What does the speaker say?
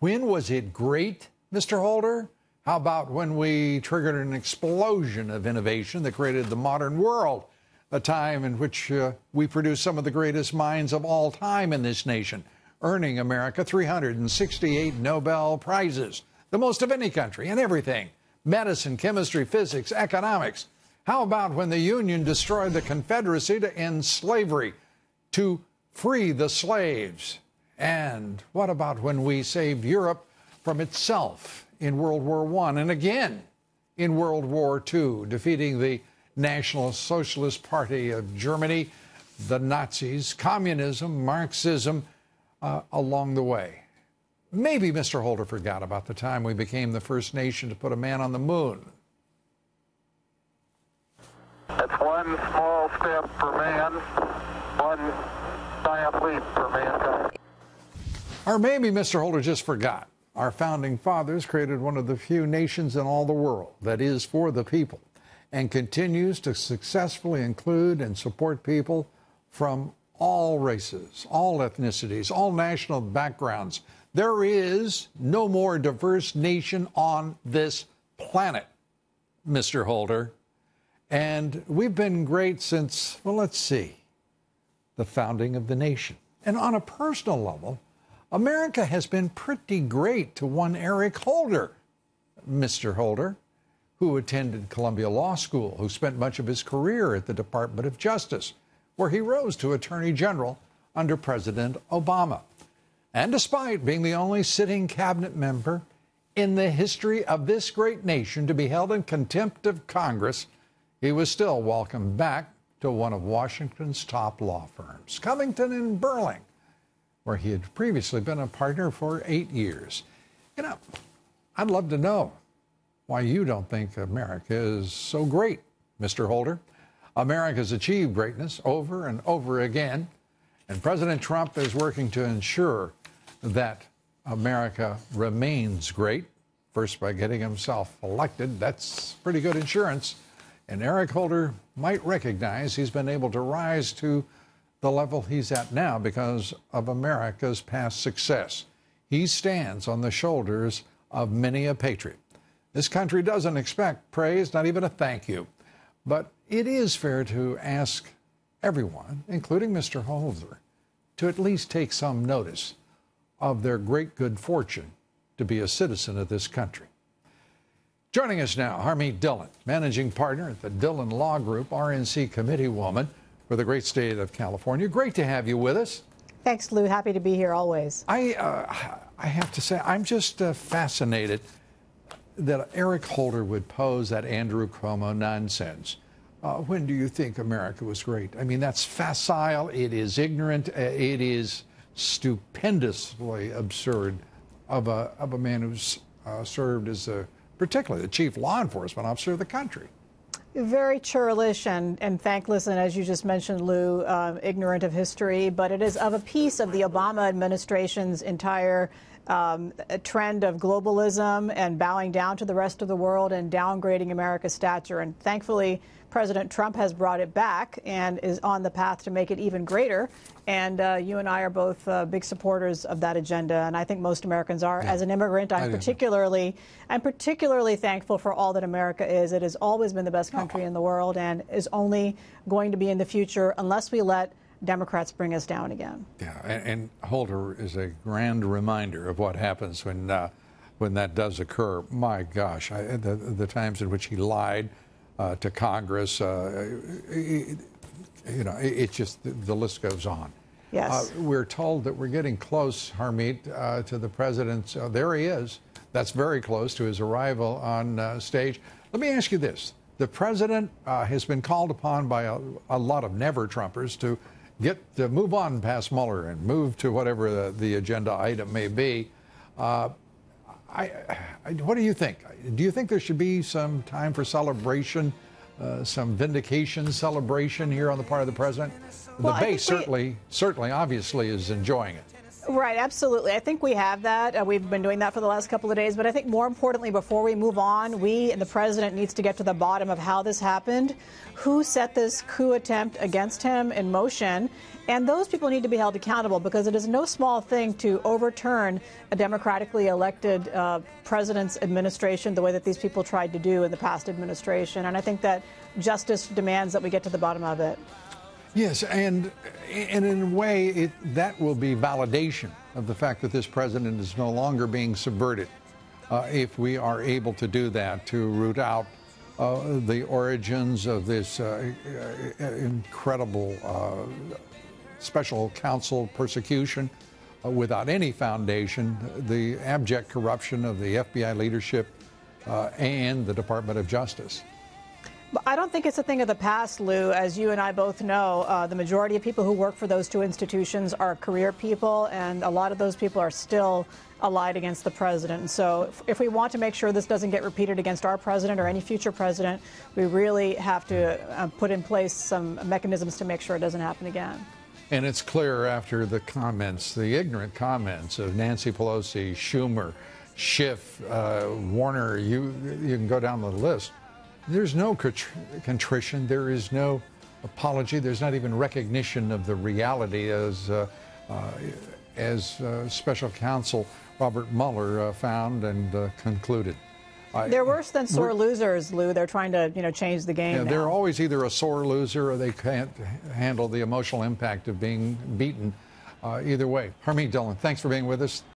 When was it great, Mr. Holder? How about when we triggered an explosion of innovation that created the modern world, a time in which we produced some of the greatest minds of all time in this nation, earning America 368 Nobel Prizes, the most of any country, in everything: medicine, chemistry, physics, economics. How about when the Union destroyed the Confederacy to end slavery, to free the slaves? And what about when we saved Europe from itself in World War I and again in World War II, defeating the National Socialist Party of Germany, the Nazis, communism, Marxism along the way? Maybe Mr. Holder forgot about the time we became the first nation to put a man on the moon. It's one small step for man, one giant leap for mankind. Or maybe Mr. Holder just forgot. Our founding fathers created one of the few nations in all the world that is for the people and continues to successfully include and support people from all races, all ethnicities, all national backgrounds. There is no more diverse nation on this planet, Mr. Holder. And we've been great since, well, let's see, the founding of the nation. And on a personal level, America has been pretty great to one Eric Holder, Mr. Holder, who attended Columbia Law School, who spent much of his career at the Department of Justice, where he rose to Attorney General under President Obama. And despite being the only sitting cabinet member in the history of this great nation to be held in contempt of Congress, he was still welcomed back to one of Washington's top law firms, Covington and Burling, where he had previously been a partner for 8 years. You know, I'd love to know why you don't think America is so great, Mr. Holder. America's achieved greatness over and over again, and President Trump is working to ensure that America remains great, first by getting himself elected. That's pretty good insurance. And Eric Holder might recognize he's been able to rise to the level he's at now because of America's past success. He stands on the shoulders of many a patriot. This country doesn't expect praise, not even a thank you. But it is fair to ask everyone, including Mr. Holder, to at least take some notice of their great good fortune to be a citizen of this country. Joining us now, Harmeet Dhillon, managing partner at the Dhillon Law Group, RNC committee woman for the great state of California. Great to have you with us. Thanks, Lou. Happy to be here always. I have to say, I'm just fascinated that Eric Holder would pose that Andrew Cuomo nonsense. When do you think America was great? I mean, that's facile. It is ignorant. It is stupendously absurd of a man who's served as particularly the chief law enforcement officer of the country. Very churlish and thankless, and as you just mentioned, Lou, ignorant of history, but it is of a piece of the Obama administration's entire trend of globalism and bowing down to the rest of the world and downgrading America's stature. And thankfully, President Trump has brought it back and is on the path to make it even greater. And you and I are both big supporters of that agenda, and I think most Americans are. Yeah. As an immigrant, I'm particularly thankful for all that America is. It has always been the best country in the world and is only going to be in the future unless we let Democrats bring us down again. Yeah, and Holder is a grand reminder of what happens when that does occur. My gosh, the times in which he lied to Congress, it's just the list goes on. Yes. We're told that we're getting close, Harmeet, to the president's. There he is. That's very close to his arrival on stage. Let me ask you this. The president has been called upon by a lot of never-Trumpers to move on past Mueller and move to whatever the agenda item may be. What do you think? Do you think there should be some time for celebration, some vindication celebration here on the part of the president? The base certainly, obviously, is enjoying it. Right, absolutely. I think we have that. We've been doing that for the last couple of days. But I think more importantly, before we move on, we and the president needs to get to the bottom of how this happened, who set this coup attempt against him in motion. And those people need to be held accountable, because it is no small thing to overturn a democratically elected president's administration the way that these people tried to do in the past administration. And I think that justice demands that we get to the bottom of it. Yes, and in a way, that will be validation of the fact that this president is no longer being subverted. If we are able to do that, to root out the origins of this incredible special counsel persecution without any foundation, the abject corruption of the FBI leadership and the Department of Justice. I don't think it's a thing of the past, Lou. As you and I both know, the majority of people who work for those two institutions are career people, and a lot of those people are still allied against the president. And so if we want to make sure this doesn't get repeated against our president or any future president, we really have to put in place some mechanisms to make sure it doesn't happen again. And it's clear after the comments, the ignorant comments of Nancy Pelosi, Schumer, Schiff, Warner, you can go down the list. There's no contrition. There is no apology. There's not even recognition of the reality, as Special Counsel Robert Mueller found and concluded. They're worse than sore losers, Lou. They're trying to, change the game. Yeah, now. They're always either a sore loser or they can't handle the emotional impact of being beaten. Either way, Harmeet Dhillon, thanks for being with us.